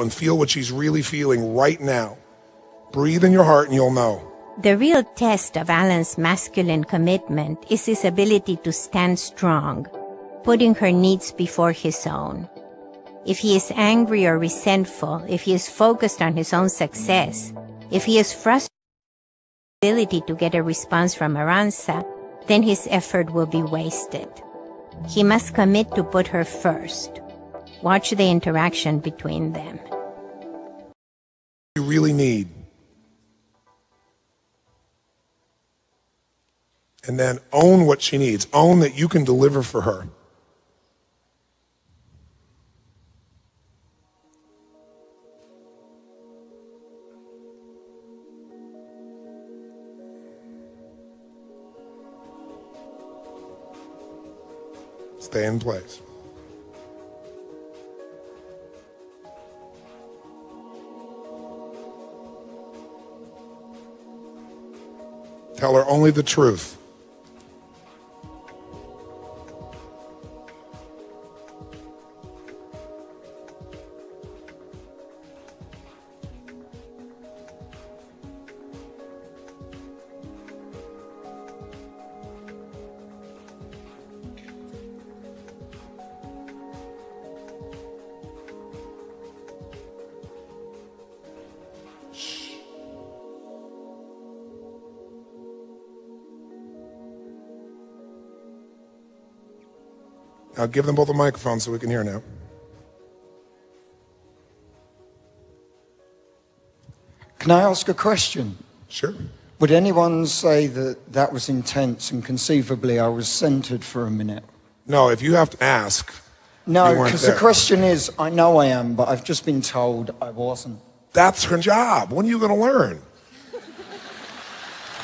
and feel what she's really feeling right now. Breathe in your heart and you'll know. The real test of Alan's masculine commitment is his ability to stand strong, putting her needs before his own. If he is angry or resentful, if he is focused on his own success, if he is frustrated with his ability to get a response from Arantxa, then his effort will be wasted. He must commit to put her first. Watch the interaction between them. You really need. And then own what she needs. Own that you can deliver for her. Stay in place. Tell her only the truth. Now give them both a microphone so we can hear now. Can I ask a question? Sure. Would anyone say that that was intense and conceivably I was centered for a minute? No, if you have to ask. No, because the question is, I know I am, but I've just been told I wasn't. That's her job. When are you going to learn?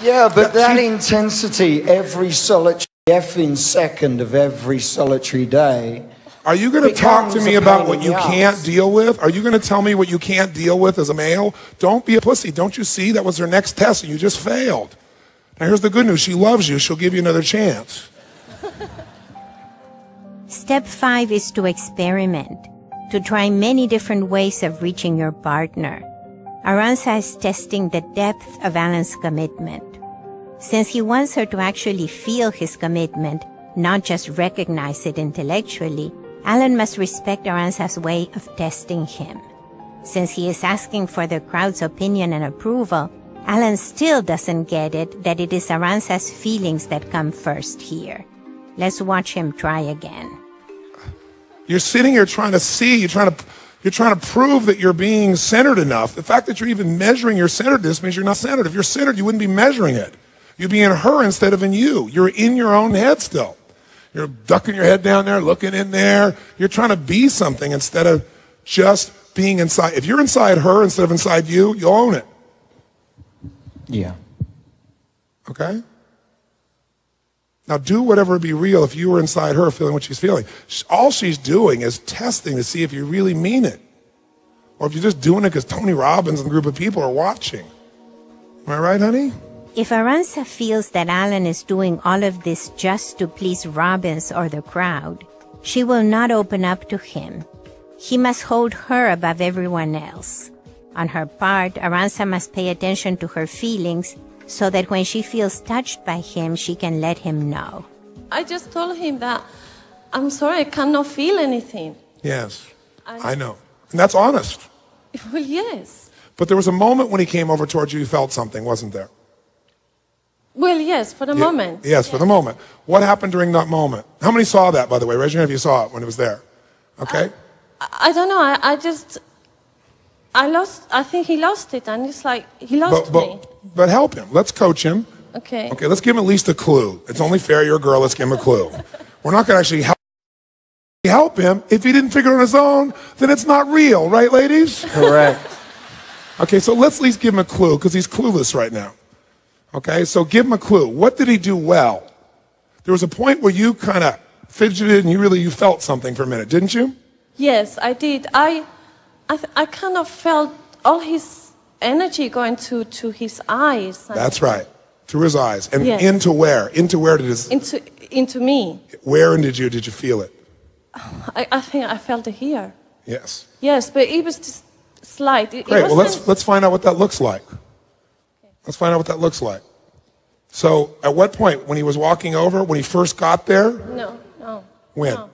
Yeah, but that intensity every solitary effing second of every solitary day. Are you going to talk to me about what you can't deal with? Are you going to tell me what you can't deal with as a male? Don't be a pussy. Don't you see that was her next test and you just failed? Now here's the good news. She loves you. She'll give you another chance. Step 5 is to experiment, to try many different ways of reaching your partner. Arantxa is testing the depth of Alan's commitment. Since he wants her to actually feel his commitment, not just recognize it intellectually, Alan must respect Arantxa's way of testing him. Since he is asking for the crowd's opinion and approval, Alan still doesn't get it that it is Arantxa's feelings that come first here. Let's watch him try again. You're sitting here trying to see, you're trying to prove that you're being centered enough. The fact that you're even measuring your centeredness means you're not centered. If you're centered, you wouldn't be measuring it. You'd be in her instead of in you. You're in your own head still. You're ducking your head down there, looking in there. You're trying to be something instead of just being inside. If you're inside her instead of inside you, you'll own it. Yeah. Okay? Now do whatever would be real if you were inside her feeling what she's feeling. All she's doing is testing to see if you really mean it. Or if you're just doing it because Tony Robbins and a group of people are watching. Am I right, honey? If Arantxa feels that Alan is doing all of this just to please Robbins or the crowd, she will not open up to him. He must hold her above everyone else. On her part, Arantxa must pay attention to her feelings so that when she feels touched by him, she can let him know. I just told him that, I'm sorry, I cannot feel anything. Yes, I know. And that's honest. Well, yes. But there was a moment when he came over towards you felt something, wasn't there? Well, yes, for the moment. Yes, for the moment. What happened during that moment? How many saw that, by the way? Raise your hand if you saw it when it was there. Okay? I don't know. I think he lost it, and it's like, he lost me. But help him. Let's coach him. Okay. Okay, let's give him at least a clue. It's only fair you're a girl. Let's give him a clue. We're not going to actually help him. If he didn't figure it on his own, then it's not real. Right, ladies? Correct. Okay, so let's at least give him a clue, because he's clueless right now. Okay, so give him a clue. What did he do well? There was a point where you kind of fidgeted and you felt something for a minute, didn't you? Yes, I did. I kind of felt all his energy going to his eyes. That's right, through his eyes. And yes. Into where? Into where did his... Into me. Where did you feel it? I think I felt it here. Yes. Yes, but it was just slight. It Great. Well, wasn't- let's find out what that looks like. Let's find out what that looks like. So, at what point, when he was walking over, when he first got there? No. When? No.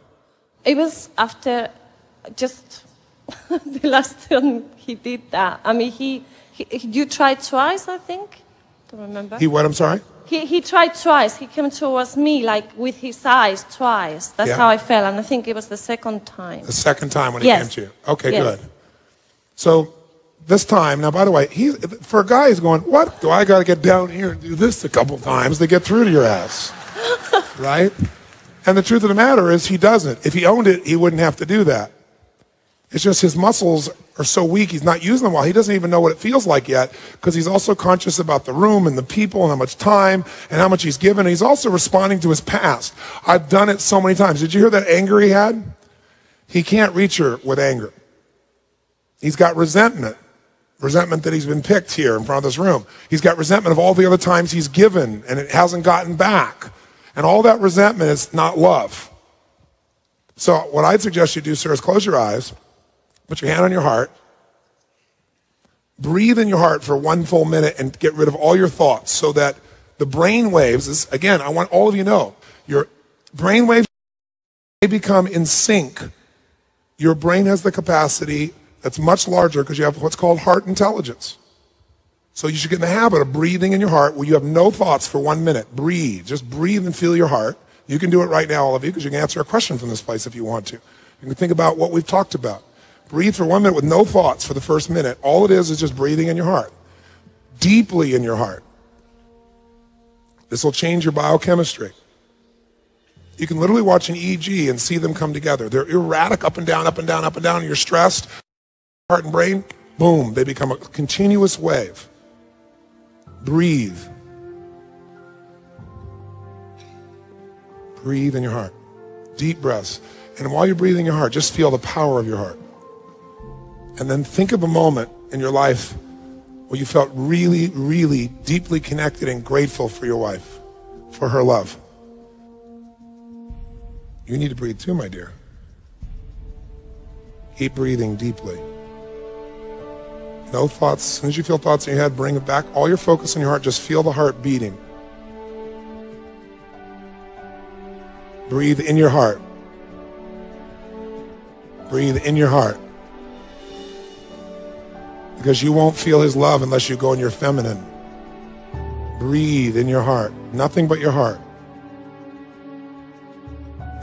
It was after just the last time he did that. I mean, you tried twice, I think. Don't remember. He what? I'm sorry? He tried twice. He came towards me, like, with his eyes twice. That's Yeah. how I felt, and I think it was the second time. The second time when he Yes. came to you. Okay, Yes. good. So, this time, now, by the way, for a guy, he's going, what? Do I got to get down here and do this a couple times to get through to your ass? Right? And the truth of the matter is, he doesn't. If he owned it, he wouldn't have to do that. It's just his muscles are so weak, he's not using them well. He doesn't even know what it feels like yet, because he's also conscious about the room and the people and how much time and how much he's given. He's also responding to his past. I've done it so many times. Did you hear that anger he had? He can't reach her with anger. He's got resentment. Resentment that he's been picked here in front of this room. He's got resentment of all the other times he's given and it hasn't gotten back. And all that resentment is not love. So what I'd suggest you do, sir, is close your eyes, put your hand on your heart, breathe in your heart for 1 full minute and get rid of all your thoughts so that the brain waves, is, again, I want all of you to know, your brain waves may become in sync. Your brain has the capacity that's much larger because you have what's called heart intelligence. So you should get in the habit of breathing in your heart where you have no thoughts for 1 minute. Breathe. Just breathe and feel your heart. You can do it right now, all of you, because you can answer a question from this place if you want to. You can think about what we've talked about. Breathe for 1 minute with no thoughts for the first minute. All it is just breathing in your heart. Deeply in your heart. This will change your biochemistry. You can literally watch an EEG and see them come together. They're erratic, up and down, up and down, up and down, and you're stressed. Heart and brain, boom, they become a continuous wave. Breathe. Breathe in your heart. Deep breaths. And while you're breathing in your heart, just feel the power of your heart. And then think of a moment in your life where you felt really, really deeply connected and grateful for your wife, for her love. You need to breathe too, my dear. Keep breathing deeply. No thoughts. As soon as you feel thoughts in your head, bring it back. All your focus in your heart, just feel the heart beating. Breathe in your heart. Breathe in your heart. Because you won't feel his love unless you go in your feminine. Breathe in your heart. Nothing but your heart.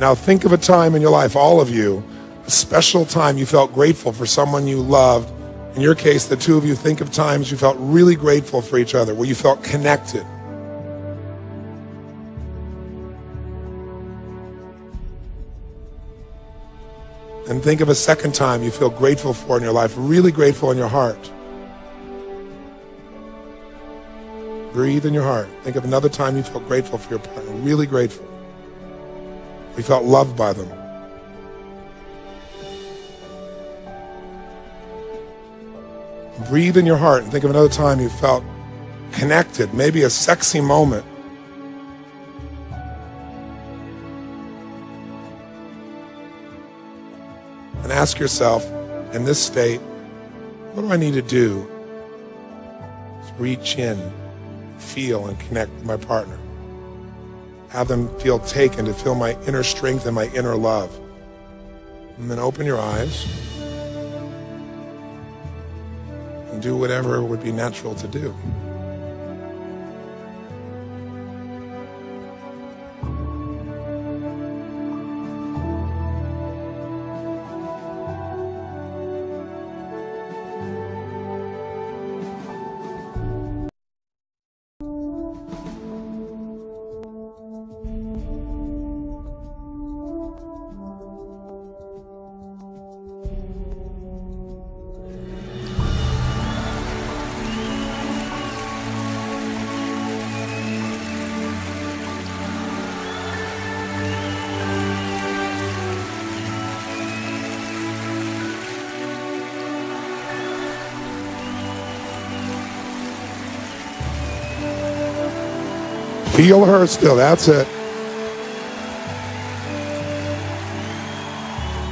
Now think of a time in your life, all of you, a special time you felt grateful for someone you loved. In your case, the two of you, think of times you felt really grateful for each other, where you felt connected. And think of a second time you feel grateful for in your life, really grateful in your heart. Breathe in your heart. Think of another time you felt grateful for your partner, really grateful. You felt loved by them. Breathe in your heart and think of another time you felt connected, maybe a sexy moment. And ask yourself, in this state, what do I need to do to reach in, feel, and connect with my partner? Have them feel taken, to feel my inner strength and my inner love. And then open your eyes and do whatever would be natural to do. Feel her still, that's it.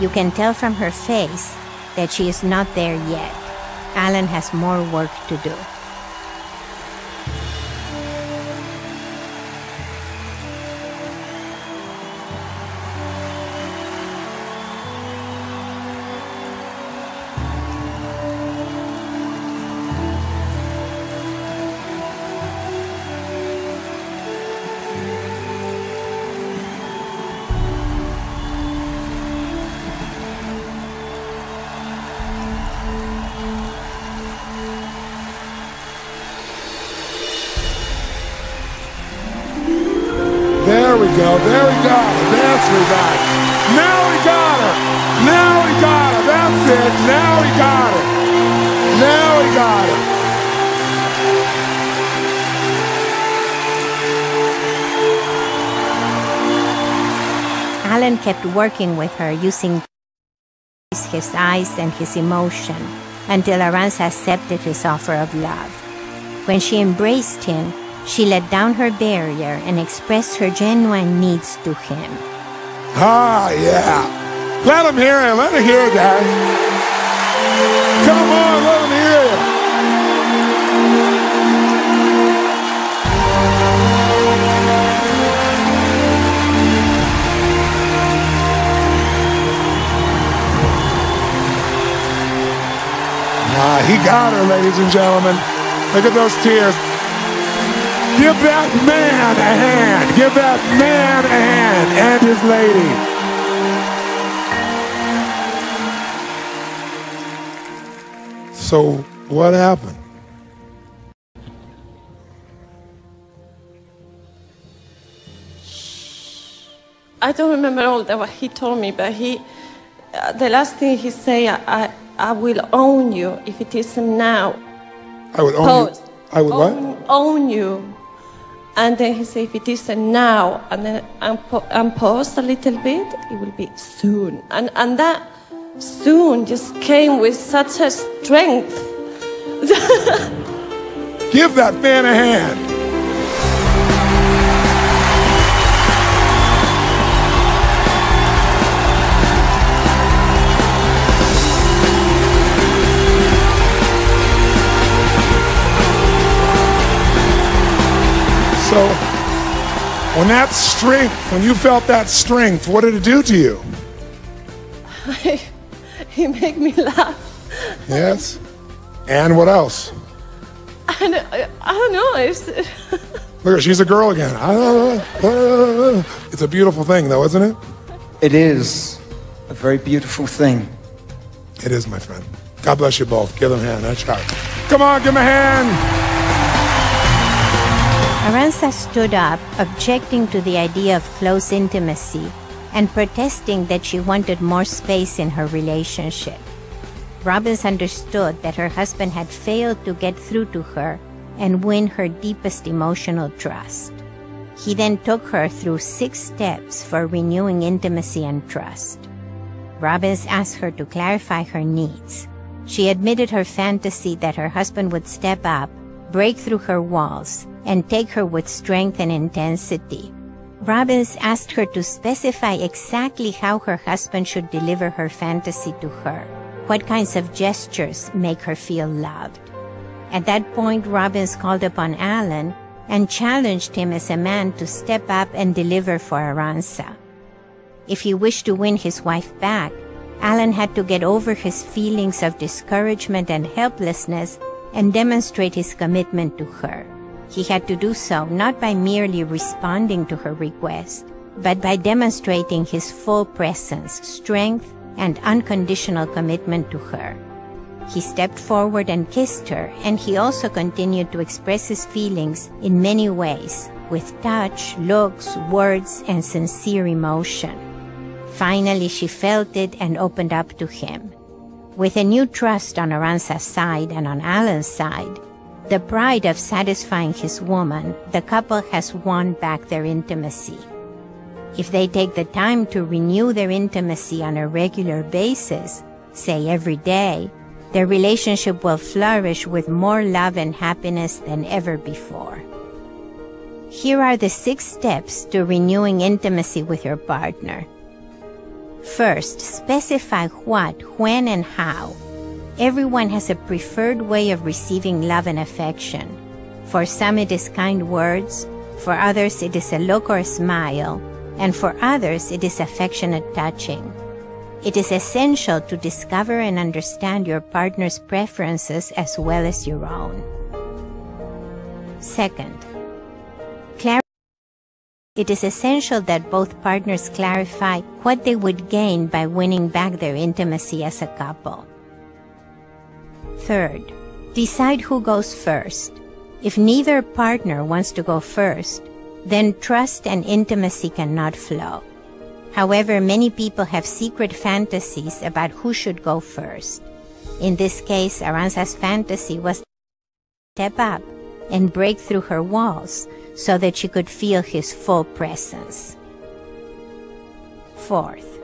You can tell from her face that she is not there yet. Alan has more work to do. There we go. There we go. That's we got it. Now we got her. Now we got her. That's it. Now we got it. Now we got it. Alan kept working with her using his eyes and his emotion until Aranza accepted his offer of love. When she embraced him, she let down her barrier and expressed her genuine needs to him. Ah, yeah. Let him hear it. Let him hear it, guys. Come on, let him hear it. Ah, he got her, ladies and gentlemen. Look at those tears. Give that man a hand. Give that man a hand and his lady. So what happened? I don't remember all that what he told me, but the last thing he said, I will own you if it isn't now. I would own you. I would what? Own you. And then he said, if it isn't now, and then I'm paused a little bit, it will be soon. And that soon just came with such a strength. Give that man a hand. So, when that strength, when you felt that strength, what did it do to you? He made me laugh. Yes. And what else? I don't know. Look, she's a girl again. It's a beautiful thing, though, isn't it? It is a very beautiful thing. It is, my friend. God bless you both. Give them a hand. That's right. Come on, give them a hand. Aranza stood up, objecting to the idea of close intimacy and protesting that she wanted more space in her relationship. Robbins understood that her husband had failed to get through to her and win her deepest emotional trust. He then took her through 6 steps for renewing intimacy and trust. Robbins asked her to clarify her needs. She admitted her fantasy that her husband would step up, break through her walls, and take her with strength and intensity. Robbins asked her to specify exactly how her husband should deliver her fantasy to her. What kinds of gestures make her feel loved? At that point, Robbins called upon Alan and challenged him as a man to step up and deliver for Aranza. If he wished to win his wife back, Alan had to get over his feelings of discouragement and helplessness and demonstrate his commitment to her. He had to do so not by merely responding to her request, but by demonstrating his full presence, strength, and unconditional commitment to her. He stepped forward and kissed her, and he also continued to express his feelings in many ways, with touch, looks, words, and sincere emotion. Finally, she felt it and opened up to him. With a new trust on Aranza's side and on Alan's side, the pride of satisfying his woman, the couple has won back their intimacy. If they take the time to renew their intimacy on a regular basis, say every day, their relationship will flourish with more love and happiness than ever before. Here are the 6 steps to renewing intimacy with your partner. First, specify what, when, and how. Everyone has a preferred way of receiving love and affection. For some it is kind words, for others it is a look or a smile, and for others it is affectionate touching. It is essential to discover and understand your partner's preferences as well as your own. Second, it is essential that both partners clarify what they would gain by winning back their intimacy as a couple. Third, decide who goes first. If neither partner wants to go first, then trust and intimacy cannot flow. However, many people have secret fantasies about who should go first. In this case, Aranza's fantasy was to step up and break through her walls so that she could feel his full presence. Fourth,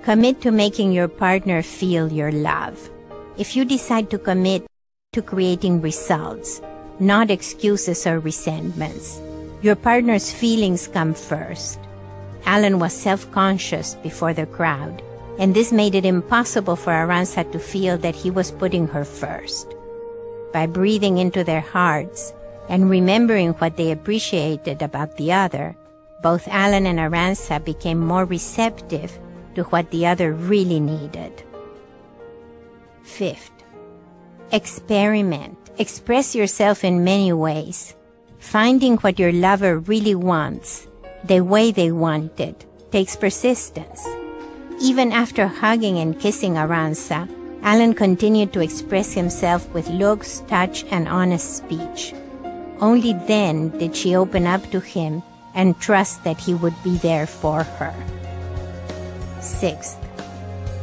commit to making your partner feel your love. If you decide to commit to creating results, not excuses or resentments, your partner's feelings come first. Alan was self-conscious before the crowd, and this made it impossible for Aranza to feel that he was putting her first. By breathing into their hearts and remembering what they appreciated about the other, both Alan and Aranza became more receptive to what the other really needed. Fifth, experiment. Express yourself in many ways. Finding what your lover really wants, the way they want it, takes persistence. Even after hugging and kissing Aranza, Alan continued to express himself with looks, touch, and honest speech. Only then did she open up to him and trust that he would be there for her. Sixth,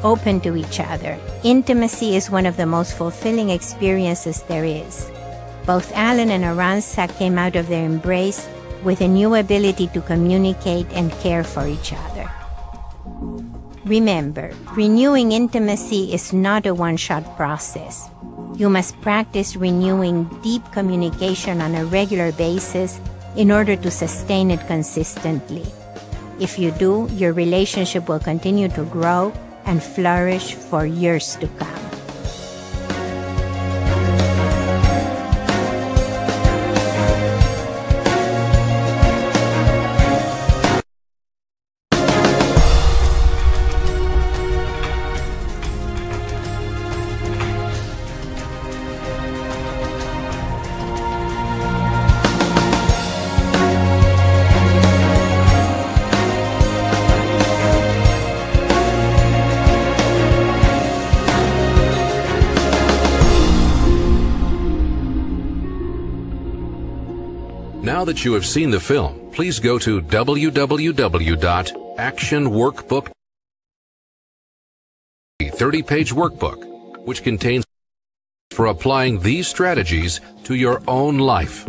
open to each other. Intimacy is one of the most fulfilling experiences there is. Both Alan and Aranza came out of their embrace with a new ability to communicate and care for each other. Remember, renewing intimacy is not a one-shot process. You must practice renewing deep communication on a regular basis in order to sustain it consistently. If you do, your relationship will continue to grow and flourish for years to come. Now that you have seen the film, please go to www.actionworkbook, 30-page workbook, which contains for applying these strategies to your own life.